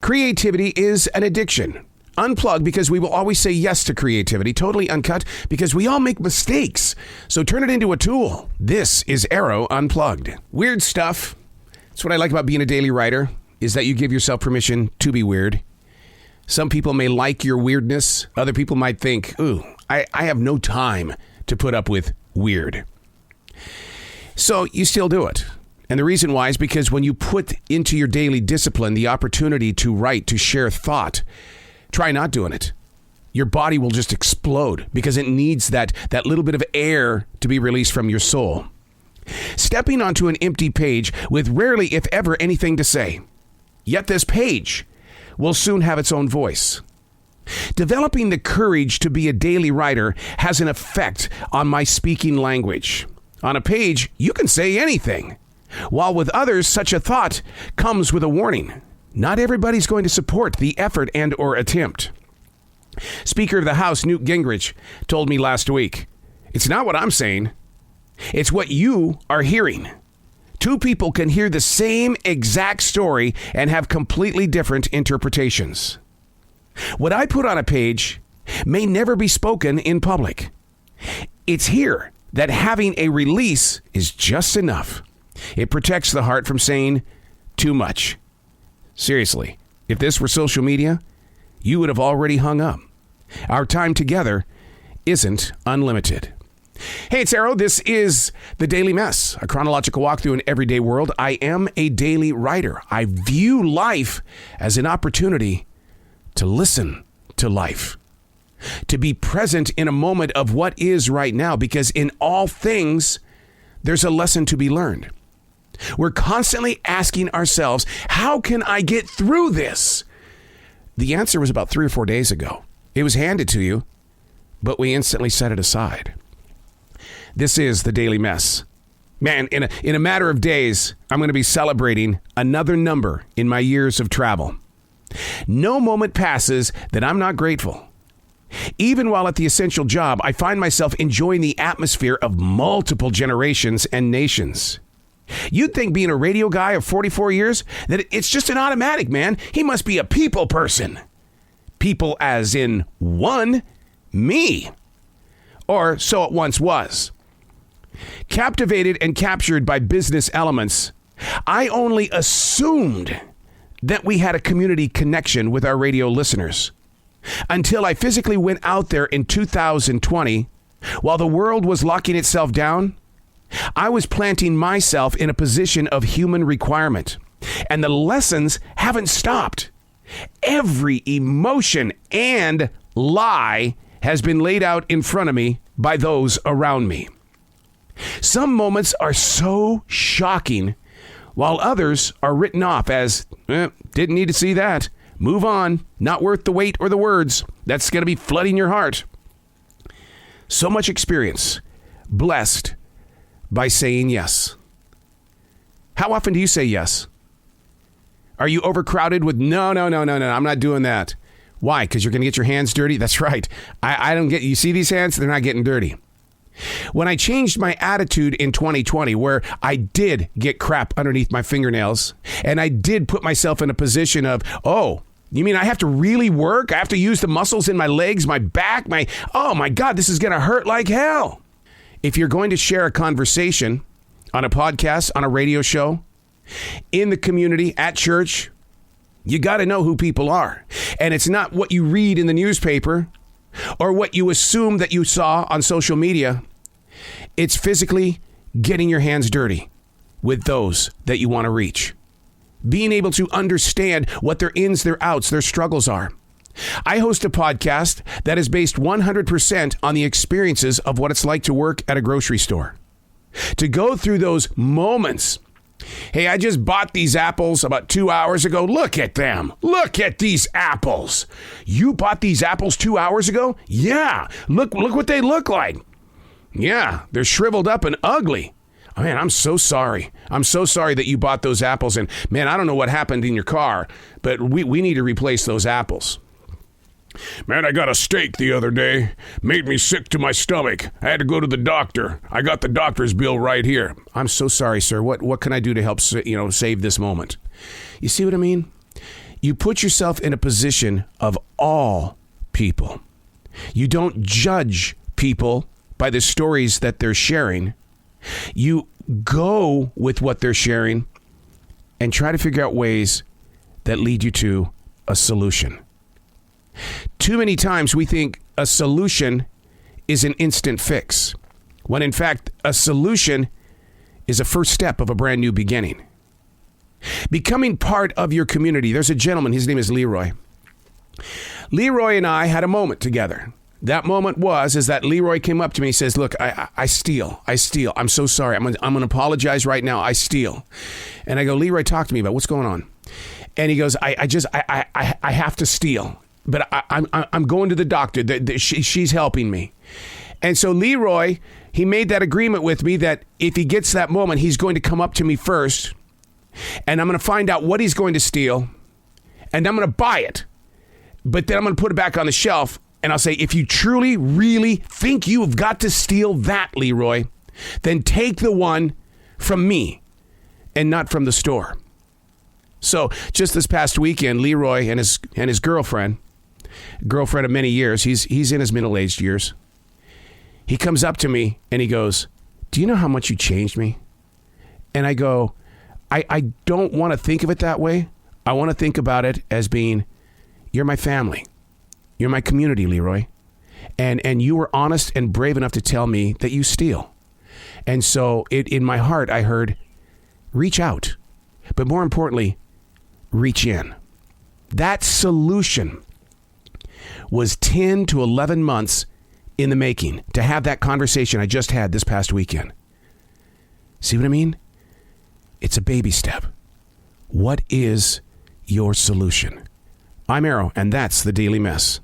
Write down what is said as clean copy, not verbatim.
Creativity is an addiction. Unplugged because we will always say yes to creativity. Totally Uncut because we all make mistakes. So turn it into a tool. This is Arroe Unplugged. Weird stuff. That's what I like about being a daily writer, is that you give yourself permission to be weird. Some people may like your weirdness. Other people might think, ooh, I have no time to put up with weird. So you still do it. And the reason why is because when you put into your daily discipline the opportunity to write, to share thought, try not doing it. Your body will just explode because it needs that little bit of air to be released from your soul. Stepping onto an empty page with rarely, if ever, anything to say. Yet this page will soon have its own voice. Developing the courage to be a daily writer has an effect on my speaking language. On a page, you can say anything. While with others, such a thought comes with a warning. Not everybody's going to support the effort and or attempt. Speaker of the House, Newt Gingrich, told me last week, it's not what I'm saying. It's what you are hearing. Two people can hear the same exact story and have completely different interpretations. What I put on a page may never be spoken in public. It's here that having a release is just enough. It protects the heart from saying too much. Seriously, if this were social media, you would have already hung up. Our time together isn't unlimited. Hey, it's Arroe. This is The Daily Mess, a chronological walk through an everyday world. I am a daily writer. I view life as an opportunity to listen to life, to be present in a moment of what is right now, because in all things, there's a lesson to be learned. We're constantly asking ourselves, how can I get through this? The answer was about 3 or 4 days ago. It was handed to you, but we instantly set it aside. This is The Daily Mess. Man, in a matter of days, I'm going to be celebrating another number in my years of travel. No moment passes that I'm not grateful. Even while at the essential job, I find myself enjoying the atmosphere of multiple generations and nations. You'd think being a radio guy of 44 years that it's just an automatic, man. He must be a people person. People as in one, me. Or so it once was. Captivated and captured by business elements, I only assumed that we had a community connection with our radio listeners until I physically went out there in 2020 while the world was locking itself down. I was planting myself in a position of human requirement, and the lessons haven't stopped. Every emotion and lie has been laid out in front of me by those around me. Some moments are so shocking, while others are written off as, didn't need to see that. Move on. Not worth the wait or the words. That's going to be flooding your heart. So much experience. Blessed by saying yes. How often do you say yes? Are you overcrowded with no, I'm not doing that. Why? Because you're going to get your hands dirty? That's right. I don't get, you see these hands? They're not getting dirty. When I changed my attitude in 2020, where I did get crap underneath my fingernails, and I did put myself in a position of, oh, you mean I have to really work? I have to use the muscles in my legs, my back, oh my God, this is going to hurt like hell. If you're going to share a conversation on a podcast, on a radio show, in the community, at church, you got to know who people are. And it's not what you read in the newspaper or what you assume that you saw on social media. It's physically getting your hands dirty with those that you want to reach. Being able to understand what their ins, their outs, their struggles are. I host a podcast that is based 100% on the experiences of what it's like to work at a grocery store. To go through those moments. Hey, I just bought these apples about 2 hours ago. Look at them. Look at these apples. You bought these apples 2 hours ago? Yeah. Look what they look like. Yeah, they're shriveled up and ugly. Oh, man, I'm so sorry. I'm so sorry that you bought those apples. And man, I don't know what happened in your car, but we need to replace those apples. Man, I got a steak the other day. Made me sick to my stomach. I had to go to the doctor. I got the doctor's bill right here. I'm so sorry, sir. What can I do to help save this moment? You see what I mean? You put yourself in a position of all people. You don't judge people by the stories that they're sharing. You go with what they're sharing and try to figure out ways that lead you to a solution. Too many times we think a solution is an instant fix, when in fact a solution is a first step of a brand new beginning. Becoming part of your community. There's a gentleman, his name is Leroy. Leroy and I had a moment together. That moment is that Leroy came up to me and says, look, I steal. I'm so sorry. I'm going to apologize right now. I steal. And I go, Leroy, talk to me about what's going on. And he goes, I have to steal, but I'm going to the doctor. She's helping me. And so Leroy, he made that agreement with me that if he gets that moment, he's going to come up to me first, and I'm going to find out what he's going to steal, and I'm going to buy it. But then I'm going to put it back on the shelf, and I'll say, if you truly, really think you have got to steal that, Leroy, then take the one from me and not from the store. So just this past weekend, Leroy and his girlfriend of many years, he's in his middle-aged years. He comes up to me and he goes, do you know how much you changed me? And I go, I don't want to think of it that way. I want to think about it as being, you're my family. You're my community, Leroy. And you were honest and brave enough to tell me that you steal. And so in my heart, I heard, reach out. But more importantly, reach in. That solution was 10 to 11 months in the making to have that conversation I just had this past weekend. See what I mean? It's a baby step. What is your solution? I'm Arroe, and that's the Daily Mess.